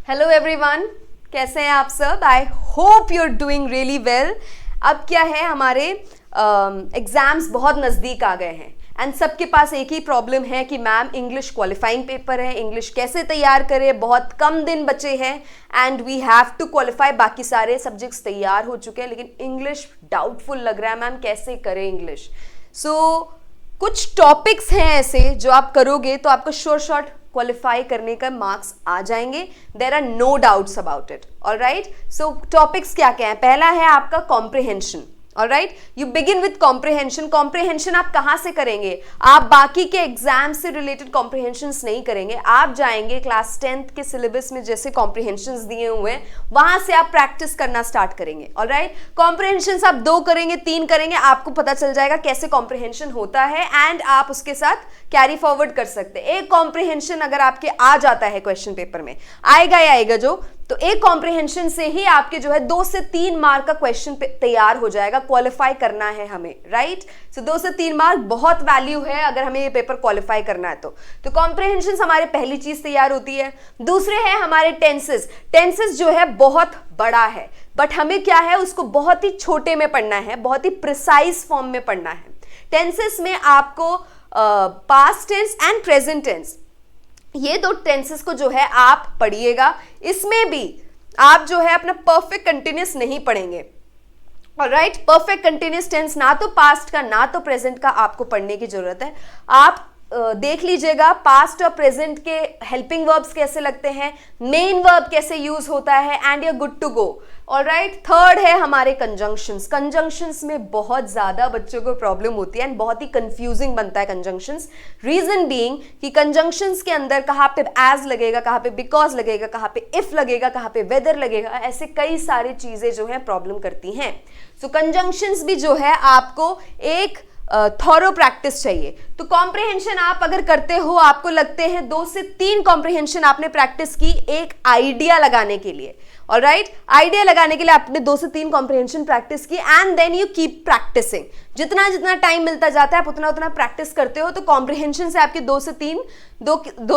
Hello everyone, कैसे हैं आप सब? I hope you are doing really well. अब क्या है, हमारे एग्जाम्स बहुत नज़दीक आ गए हैं एंड सबके पास एक ही प्रॉब्लम है कि मैम इंग्लिश क्वालिफाइंग पेपर है, इंग्लिश कैसे तैयार करें, बहुत कम दिन बचे हैं and we have to qualify. बाकी सारे सब्जेक्ट्स तैयार हो चुके हैं लेकिन इंग्लिश डाउटफुल लग रहा है, मैम कैसे करें इंग्लिश। कुछ टॉपिक्स हैं ऐसे जो आप करोगे तो आपको श्योर शॉट क्वालिफाई करने का मार्क्स आ जाएंगे। There are no doubts about it. Alright, so topics क्या क्या है? पहला है आपका comprehension. Alright, you begin with comprehension. Comprehension आप कहां से करेंगे? आप बाकी के एग्जाम से रिलेटेड कॉम्प्रिहेंशंस नहीं करेंगे, आप जाएंगे क्लास 10th के सिलेबस में जैसे कॉम्प्रिहेंशंस दिए हुए हैं वहां से आप प्रैक्टिस करना स्टार्ट करेंगे। ऑलराइट, कॉम्प्रिहेंशंस आप 2 करेंगे, 3 करेंगे, आपको पता चल जाएगा कैसे कॉम्प्रिहेंशन होता है एंड आप उसके साथ कैरी फॉरवर्ड कर सकते हैं। एक कॉम्प्रिहेंशन अगर आपके आ जाता है, क्वेश्चन पेपर में आएगा जो, तो एक कॉम्प्रिहेंशन से ही आपके जो है 2 से 3 मार्क का क्वेश्चन तैयार हो जाएगा। क्वालिफाई करना है हमें, राइट? सो 2 से 3 मार्क बहुत वैल्यू है अगर हमें ये पेपर क्वालिफाई करना है तो कॉम्प्रिहेंशन हमारे पहली चीज तैयार होती है। दूसरे है हमारे टेंसेस। टेंसेस जो है बहुत बड़ा है बट हमें क्या है, उसको बहुत ही छोटे में पढ़ना है, बहुत ही प्रिसाइज फॉर्म में पढ़ना है। टेंसेस में आपको past tense and present tense, ये 2 टेंसेस को जो है आप पढ़िएगा। इसमें भी आप जो है अपना परफेक्ट कंटिन्यूस नहीं पढ़ेंगे। ऑलराइट, परफेक्ट कंटिन्यूस टेंस ना तो पास्ट का ना तो प्रेजेंट का आपको पढ़ने की जरूरत है। आप देख लीजिएगा पास्ट और प्रेजेंट के हेल्पिंग वर्ब्स कैसे लगते हैं, मेन वर्ब कैसे यूज होता है and you are good to go. Alright, third है हमारे कंजंक्शंस। कंजंक्शंस में बहुत ज्यादा बच्चों को प्रॉब्लम होती है एंड बहुत ही कंफ्यूजिंग बनता है कंजंक्शंस। रीजन बीइंग कि कंजंक्शंस के अंदर कहाँ पे एज लगेगा, कहाँ पे बिकॉज लगेगा, कहाँ पे इफ लगेगा, कहाँ पे वेदर लगेगा, ऐसे कई सारी चीजें जो है प्रॉब्लम करती हैं। सो कंजंक्शंस भी जो है आपको एक थॉरो प्रैक्टिस चाहिए। तो कॉम्प्रिहेंशन आप अगर करते हो, आपको लगते हैं 2 से 3 कॉम्प्रिहेंशन आपने प्रैक्टिस की एक आइडिया लगाने के लिए। ऑलराइट, आइडिया लगाने के लिए आपने 2 से 3 कॉम्प्रिहेंशन प्रैक्टिस की and then you keep practising. जितना जितना टाइम मिलता जाता है आप उतना उतना प्रैक्टिस करते हो तो कॉम्प्रिहेंशन से आपके 2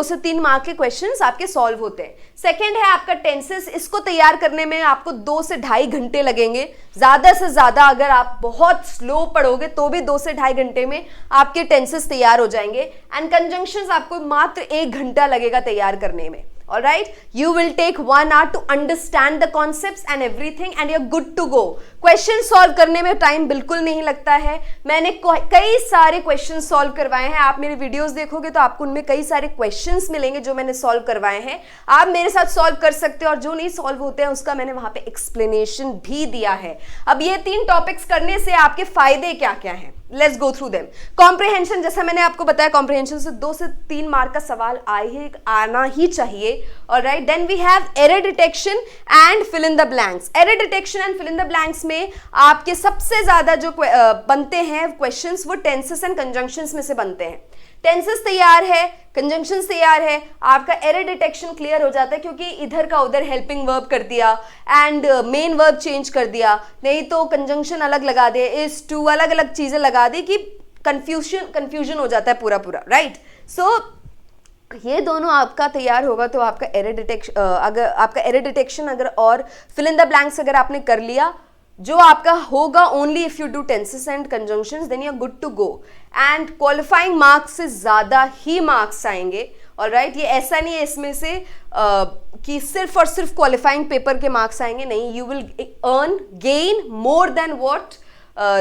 से 3 मार्क के क्वेश्चंस आपके सॉल्व होते हैं। सेकंड है आपका टेंसेस। इसको तैयार करने में आपको 2 से ढाई घंटे लगेंगे, ज्यादा से ज्यादा। अगर आप बहुत स्लो पढ़ोगे तो भी 2 से ढाई घंटे में आपके टेंसेस तैयार हो जाएंगे एंड कंजंक्शंस आपको मात्र 1 घंटा लगेगा तैयार करने में। Alright, you will take 1 hour to understand the concepts and everything and you're good to go. Question solve करने में टाइम बिल्कुल नहीं लगता है। मैंने कई सारे क्वेश्चन सॉल्व करवाए हैं। आप मेरे वीडियोस देखोगे तो आपको उनमें कई सारे क्वेश्चंस मिलेंगे जो मैंने सॉल्व करवाए हैं। आप मेरे साथ सॉल्व कर सकते हो और जो नहीं सॉल्व होते हैं उसका मैंने वहां पे एक्सप्लेनेशन भी दिया है। अब ये 3 टॉपिक्स करने से आपके फायदे क्या क्या हैं, let's go through them. Comprehension, जैसा मैंने आपको बताया, कॉम्प्रिहेंशन से 2 से 3 मार्क का सवाल आना ही चाहिए। Alright, then we have error detection and fill in the blanks. Error detection and fill in the blanks में आपके सबसे ज्यादा जो बनते हैं क्वेश्चंस वो टेंसेस एंड कंजंक्शंस में से बनते हैं। टेंसेस तैयार है, कंजंक्शंस तैयार है, आपका एरर डिटेक्शन क्लियर हो जाता है क्योंकि इधर का उधर हेल्पिंग वर्ब कर दिया एंड मेन वर्ब चेंज कर दिया, नहीं तो कंजंक्शन अलग लगा दे, इज टू अलग अलग चीजें लगा दी कि कंफ्यूजन हो जाता है पूरा। राइट, सो ये दोनों आपका तैयार होगा तो आपका एरर डिटेक्शन अगर और फिल इन द ब्लैंक्स अगर आपने कर लिया, जो आपका होगा only if you do tenses and conjunctions, then you are good to go and qualifying marks से ज्यादा ही मार्क्स आएंगे। ऑलराइट, ये ऐसा नहीं है इसमें से कि सिर्फ और सिर्फ क्वालिफाइंग पेपर के मार्क्स आएंगे, नहीं, you will gain more than what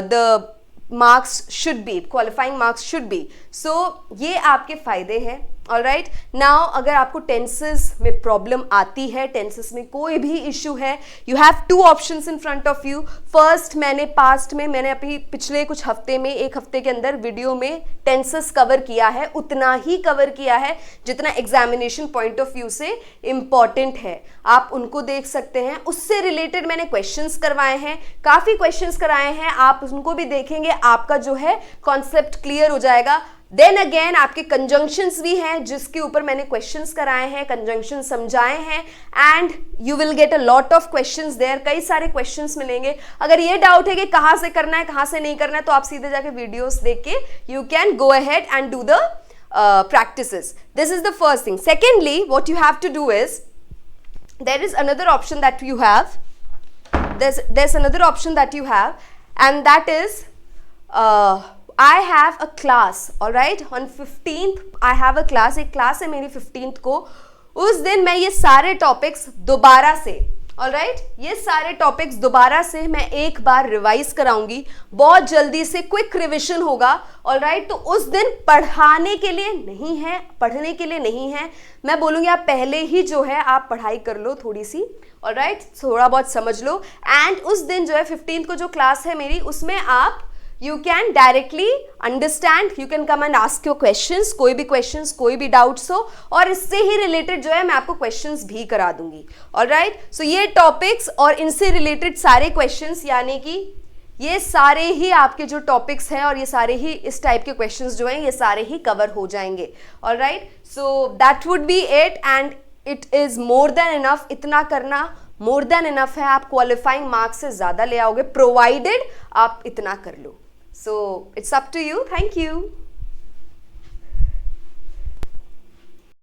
the marks should be, qualifying marks should be. So ये आपके फायदे हैं। ऑलराइट, नाउ अगर आपको टेंसेस में प्रॉब्लम आती है, टेंसेस में कोई भी इश्यू है, you have 2 options in front of you. First, मैंने अभी पिछले कुछ हफ्ते में, 1 हफ्ते के अंदर वीडियो में टेंसेस कवर किया है, उतना ही कवर किया है जितना एग्जामिनेशन पॉइंट ऑफ व्यू से इंपॉर्टेंट है। आप उनको देख सकते हैं, उससे रिलेटेड मैंने क्वेश्चंस करवाए हैं, काफी क्वेश्चंस कराए हैं, आप उनको भी देखेंगे, आपका जो है कॉन्सेप्ट क्लियर हो जाएगा। देन अगेन आपके कंजंक्शंस भी हैं जिसके ऊपर मैंने क्वेश्चंस कराए हैं, कंजंक्शन समझाए हैं and you will get a lot of questions there. कई सारे क्वेश्चंस मिलेंगे। अगर ये डाउट है कि कहाँ से करना है कहाँ से नहीं करना है तो आप सीधे जाके वीडियोस देख के you can go ahead and do the practices. This is the first thing. Secondly, what you have to do is there is another option that you have. There's another option that you have, and that is I have a class, all right, on 15th I have a class. एक class है मेरी 15th को. उस दिन मैं ये सारे topics दोबारा से, ऑल राइट, ये सारे टॉपिक्स दोबारा से मैं एक बार रिवाइज कराऊंगी. बहुत जल्दी से क्विक रिविजन होगा, ऑल राइट. तो उस दिन पढ़ाने के लिए नहीं है, पढ़ने के लिए नहीं है. मैं बोलूँगी आप पहले ही जो है आप पढ़ाई कर लो थोड़ी सी, ऑल राइट, थोड़ा बहुत समझ लो. एंड उस दिन जो है 15th को जो क्लास है मेरी, उसमें आप you can directly understand, you can come and ask your questions, कोई भी questions, कोई भी doubts हो, और इससे ही related जो है मैं आपको questions भी करा दूंगी. alright, so ये topics और इनसे related सारे questions, यानी कि ये सारे ही आपके जो topics हैं और ये सारे ही इस type के questions जो हैं ये सारे ही cover हो जाएंगे. alright, so that would be it and it is more than enough. इतना करना more than enough है. आप qualifying marks से ज़्यादा ले आओगे provided आप इतना कर लो. So it's up to you. Thank you.